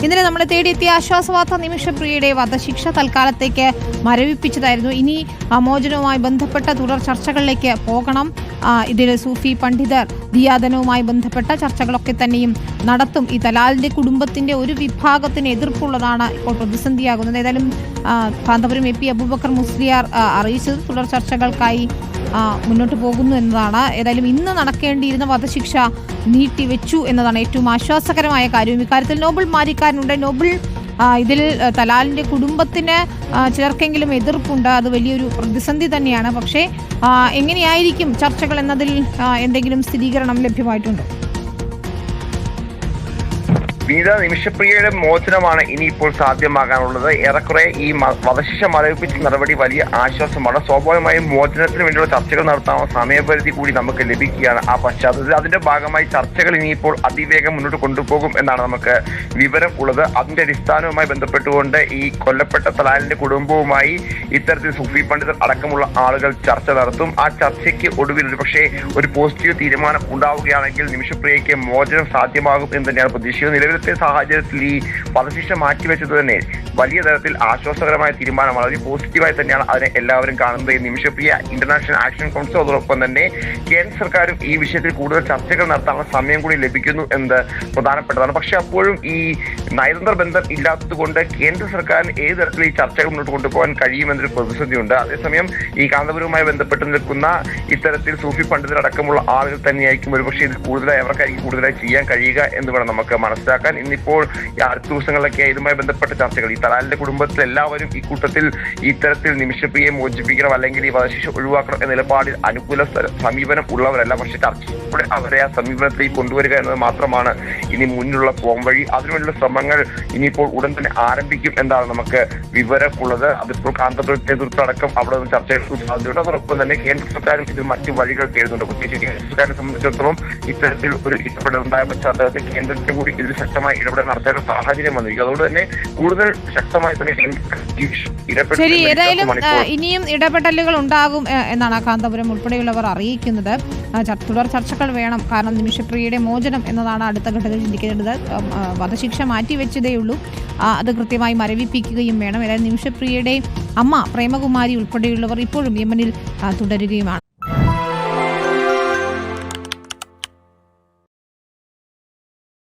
ഇന്നലെ നമ്മളെ തേടിയെത്തിയ ആശ്വാസവാർത്ത നിമിഷപ്രിയയുടെ വധശിക്ഷ തൽക്കാലത്തേക്ക് മരവിപ്പിച്ചതായിരുന്നു. ഇനി മോചനവുമായി ബന്ധപ്പെട്ട തുടർ ചർച്ചകളിലേക്ക് പോകണം. ഇതിൽ സൂഫി പണ്ഡിതർ ദിയാദനവുമായി ബന്ധപ്പെട്ട ചർച്ചകളൊക്കെ തന്നെയും നടത്തും. ഈ തലാലിന്റെ കുടുംബത്തിന്റെ ഒരു വിഭാഗത്തിന് എതിർപ്പുള്ളതാണ് ഇപ്പോൾ പ്രതിസന്ധിയാകുന്നത്. ഏതായാലും കാന്തപുരം എ പി അബൂബക്കർ മുസ്ലിയാർ അറിയിച്ചത് തുടർ ചർച്ചകൾക്കായി മുന്നോട്ട് പോകുന്നു എന്നതാണ്. ഏതായാലും ഇന്ന് നടക്കേണ്ടിയിരുന്ന വധശിക്ഷ നീട്ടിവെച്ചു എന്നതാണ് ഏറ്റവും ആശ്വാസകരമായ കാര്യം. ഇക്കാര്യത്തിൽ നോബിൾ മാരിക്കാരനുണ്ട്. നോബിൾ, ഇതിൽ തലാലിന്റെ കുടുംബത്തിന് ചിലർക്കെങ്കിലും എതിർപ്പുണ്ട്. അത് വലിയൊരു പ്രതിസന്ധി തന്നെയാണ്. പക്ഷേ എങ്ങനെയായിരിക്കും ചർച്ചകൾ എന്നതിൽ എന്തെങ്കിലും സ്ഥിരീകരണം ലഭ്യമായിട്ടുണ്ടോ? വിനീത, നിമിഷപ്രിയയുടെ മോചനമാണ് ഇനിയിപ്പോൾ സാധ്യമാകാനുള്ളത്. ഏറെക്കുറെ ഈ വധശിക്ഷ മരവിപ്പിച്ച നടപടി വലിയ ആശ്വാസമാണ്. സ്വാഭാവികമായും മോചനത്തിന് വേണ്ടിയുള്ള ചർച്ചകൾ നടത്താനുള്ള സമയപരിധി കൂടി നമുക്ക് ലഭിക്കുകയാണ് ആ പശ്ചാത്തലത്തിൽ. അതിന്റെ ഭാഗമായി ചർച്ചകൾ ഇനിയിപ്പോൾ അതിവേഗം മുന്നോട്ട് കൊണ്ടുപോകും എന്നാണ് നമുക്ക് വിവരം ഉള്ളത്. അതിന്റെ അടിസ്ഥാനവുമായി ബന്ധപ്പെട്ടുകൊണ്ട് ഈ കൊല്ലപ്പെട്ട തലാലിന്റെ കുടുംബവുമായി ഇത്തരത്തിൽ സൂഫി പണ്ഡിതർ അടക്കമുള്ള ആളുകൾ ചർച്ച നടത്തും. ആ ചർച്ചയ്ക്ക് ഒടുവിൽ പക്ഷേ ഒരു പോസിറ്റീവ് തീരുമാനം ഉണ്ടാവുകയാണെങ്കിൽ നിമിഷപ്രിയയ്ക്ക് മോചനം സാധ്യമാകും എന്ന് തന്നെയാണ് പ്രതീക്ഷിക്കുന്നത്. നിലവിലത്തെ സാഹചര്യത്തിൽ ഈ വധശിക്ഷ മാറ്റിവെച്ചത് തന്നെ വലിയ തരത്തിൽ ആശ്വാസകരമായ തീരുമാനമാണ്. അതിന് പോസിറ്റീവായി തന്നെയാണ് അതിനെ എല്ലാവരും കാണുന്നത്. നിമിഷപ്രിയ ഇന്റർനാഷണൽ ആക്ഷൻ കൗൺസിൽ, അതോടൊപ്പം തന്നെ കേന്ദ്ര സർക്കാരും ഈ വിഷയത്തിൽ കൂടുതൽ ചർച്ചകൾ നടത്താനുള്ള സമയം കൂടി ലഭിക്കുന്നു എന്നത് പ്രധാനപ്പെട്ടതാണ്. പക്ഷെ അപ്പോഴും ഈ നയതന്ത്ര ബന്ധം ഇല്ലാത്തത് കൊണ്ട് കേന്ദ്ര സർക്കാരിന് ഏത് തരത്തിൽ ഈ ചർച്ചകൾ മുന്നോട്ട് കൊണ്ടുപോകാൻ കഴിയുമെന്നൊരു പ്രതിസന്ധിയുണ്ട്. അതേസമയം ഈ കാന്തപുരവുമായി ബന്ധപ്പെട്ട് നിൽക്കുന്ന ഇത്തരത്തിൽ സൂഫി പണ്ഡിതരടക്കമുള്ള ആളുകൾ തന്നെയായിരിക്കും ഒരുപക്ഷെ ഇത് കൂടുതലായി അവർക്കായിരിക്കും കൂടുതലായി ചെയ്യാൻ കഴിയുക എന്ന് വേണം നമുക്ക് മനസ്സിലാക്കാൻ. ഇന്നിപ്പോൾ അടുത്ത ദിവസങ്ങളിലൊക്കെ ഇതുമായി ബന്ധപ്പെട്ട ചർച്ചകൾ, ഈ തലാലിന്റെ കുടുംബത്തിൽ എല്ലാവരും ഈ കൂട്ടത്തിൽ ഇത്തരത്തിൽ നിമിഷപ്രിയയെ മോചിപ്പിക്കണം അല്ലെങ്കിൽ ഈ വധശിക്ഷ ഒഴിവാക്കണം എന്ന നിലപാടിൽ അനുകൂല സമീപനം ഉള്ളവരല്ല. പക്ഷെ ചർച്ചയിലൂടെ അവരെ ആ സമീപനത്തിൽ കൊണ്ടുവരിക എന്നത് മാത്രമാണ് ഇനി മുന്നിലുള്ള പോംവഴി. അതിനുവേണ്ടിയുള്ള ശ്രമങ്ങൾ ഇനിയിപ്പോൾ ഉടൻ തന്നെ ആരംഭിക്കും എന്നാണ് നമുക്ക് വിവരമുള്ളത്. അതിപ്പോൾ കാന്തപുരം നേതൃത്വം അടക്കം അവിടെ നിന്ന് ചർച്ചകൾക്ക് സാധ്യതയുണ്ട്. അതോടൊപ്പം തന്നെ കേന്ദ്ര സർക്കാരും ഇതിൽ മറ്റു വഴികൾ തേടുന്നുണ്ട്. പ്രത്യേകിച്ച് കേന്ദ്ര സർക്കാരിനെ സംബന്ധിച്ചിടത്തോളം ഇത്തരത്തിൽ ഒരു ഇടപെടലുണ്ടായ പശ്ചാത്തലത്തിൽ കേന്ദ്രത്തിന് കൂടി ഇതിൽ ശക്തമായി ഇടപെടൽ നടത്തേണ്ട സാഹചര്യം വന്നിരിക്കും. അതുകൊണ്ട് തന്നെ കൂടുതൽ ശക്തമായി തന്നെ ശരി, ഏതായാലും ഇനിയും ഇടപെടലുകൾ ഉണ്ടാകും എന്നാണ് കാന്തപുരം ഉൾപ്പെടെയുള്ളവർ അറിയിക്കുന്നത്. തുടർ ചർച്ചകൾ വേണം. കാരണം നിമിഷപ്രിയയുടെ മോചനം എന്നതാണ് അടുത്ത ഘട്ടത്തിൽ ചിന്തിക്കേണ്ടത്. വധശിക്ഷ മാറ്റിവെച്ചതേയുള്ളൂ, അത് കൃത്യമായി മരവിപ്പിക്കുകയും വേണം. ഏതായാലും നിമിഷപ്രിയയുടെ അമ്മ പ്രേമകുമാരി ഉൾപ്പെടെയുള്ളവർ ഇപ്പോഴും യമനിൽ തുടരുകയുമാണ്.